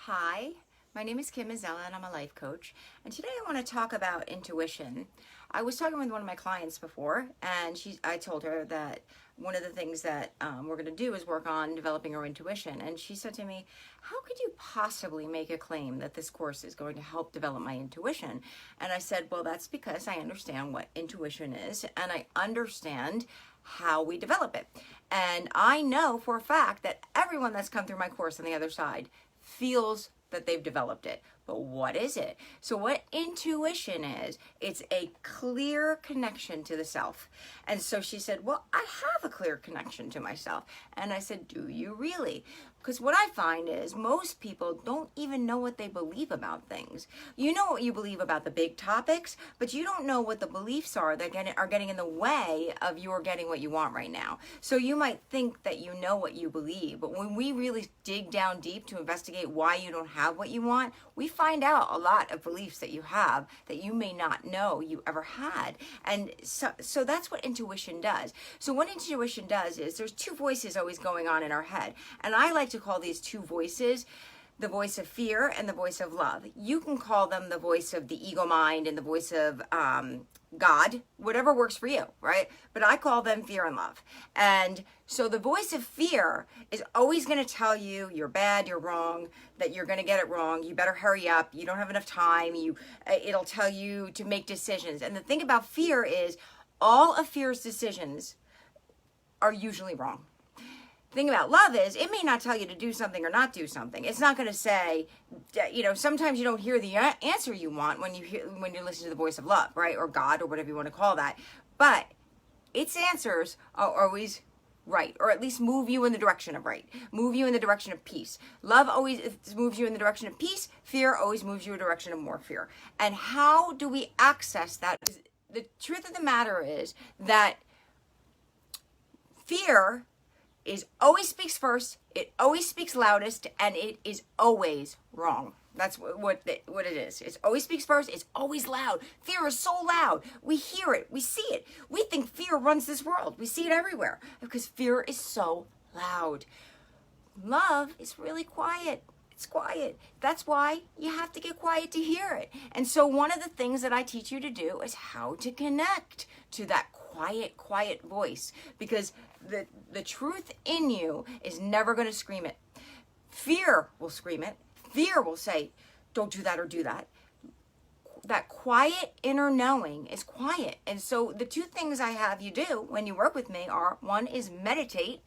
Hi, my name is Kim Mazzella and I'm a life coach. And today I want to talk about intuition. I was talking with one of my clients before, and I told her that one of the things that we're going to do is work on developing her intuition. And she said to me, how could you possibly make a claim that this course is going to help develop my intuition? And I said, well, that's because I understand what intuition is and I understand how we develop it. And I know for a fact that everyone that's come through my course on the other side feels that they've developed it. But what is it? So what intuition is, it's a clear connection to the self. And so she said, well, I have a clear connection to myself. And I said, do you really? Because what I find is most people don't even know what they believe about things. You know what you believe about the big topics, but you don't know what the beliefs are that are getting in the way of your getting what you want right now. So you might think that you know what you believe, but when we really dig down deep to investigate why you don't have what you want, we find out a lot of beliefs that you have that you may not know you ever had. And so that's what intuition does. So what intuition does is there's two voices always going on in our head. And I like to call these two voices the voice of fear and the voice of love. You can call them the voice of the ego mind and the voice of God, whatever works for you, right? But I call them fear and love. And so the voice of fear is always going to tell you you're bad, you're wrong, that you're going to get it wrong, you better hurry up, you don't have enough time, it'll tell you to make decisions. And the thing about fear is all of fear's decisions are usually wrong. The thing about love is it may not tell you to do something or not do something. It's not going to say, sometimes you don't hear the answer you want when you listen to the voice of love, right? Or God, or whatever you want to call that. But its answers are always right, or at least move you in the direction of right, move you in the direction of peace. Love always moves you in the direction of peace. Fear always moves you in the direction of more fear. And how do we access that? The truth of the matter is that fear always speaks first, it always speaks loudest, and it is always wrong. That's what it is. It always speaks first, it's always loud. Fear is so loud. We hear it, we see it. We think fear runs this world. We see it everywhere because fear is so loud. Love is really quiet. It's quiet. That's why you have to get quiet to hear it. And so one of the things that I teach you to do is how to connect to that quiet voice, because the truth in you is never going to scream it. Fear will scream it. Fear will say, don't do that or do that. That quiet inner knowing is quiet. And so the two things I have you do when you work with me are, one is meditate,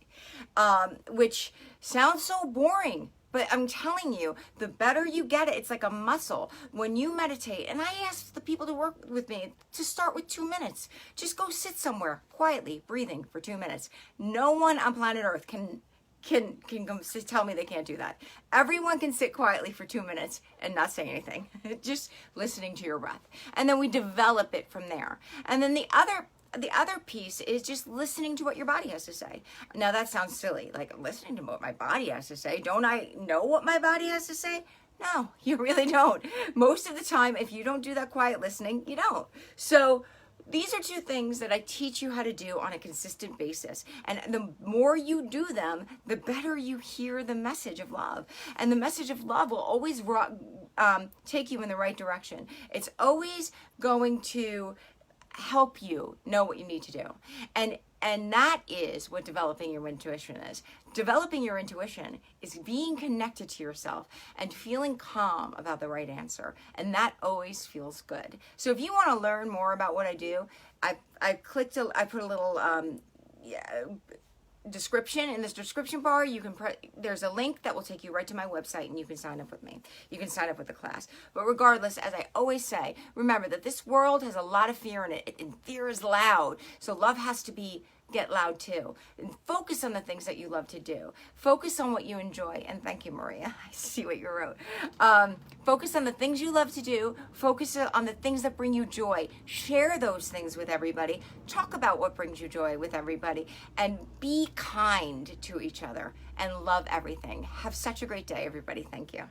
which sounds so boring. But I'm telling you, the better you get it, it's like a muscle. When you meditate, and I ask the people to work with me to start with 2 minutes. Just go sit somewhere quietly, breathing for 2 minutes. No one on planet Earth can come tell me they can't do that. Everyone can sit quietly for 2 minutes and not say anything. Just listening to your breath. And then we develop it from there. And then the other piece is just listening to what your body has to say. Now that sounds silly, like listening to what my body has to say. Don't I know what my body has to say? No, you really don't. Most of the time, if you don't do that quiet listening, you don't. So these are two things that I teach you how to do on a consistent basis. And the more you do them, the better you hear the message of love. And the message of love will always take you in the right direction. It's always going to help you know what you need to do. And that is what developing your intuition is. Developing your intuition is being connected to yourself and feeling calm about the right answer. And that always feels good. So if you want to learn more about what I do, I put a little description in this description bar. You can there's a link that will take you right to my website, and you can sign up with me. You can sign up with the class. But regardless, as I always say, remember that this world has a lot of fear in it, and fear is loud. So love has to get loud too. And focus on the things that you love to do. Focus on what you enjoy. And thank you, Maria. I see what you wrote. Focus on the things you love to do. Focus on the things that bring you joy. Share those things with everybody. Talk about what brings you joy with everybody. And be kind to each other and love everything. Have such a great day, everybody. Thank you.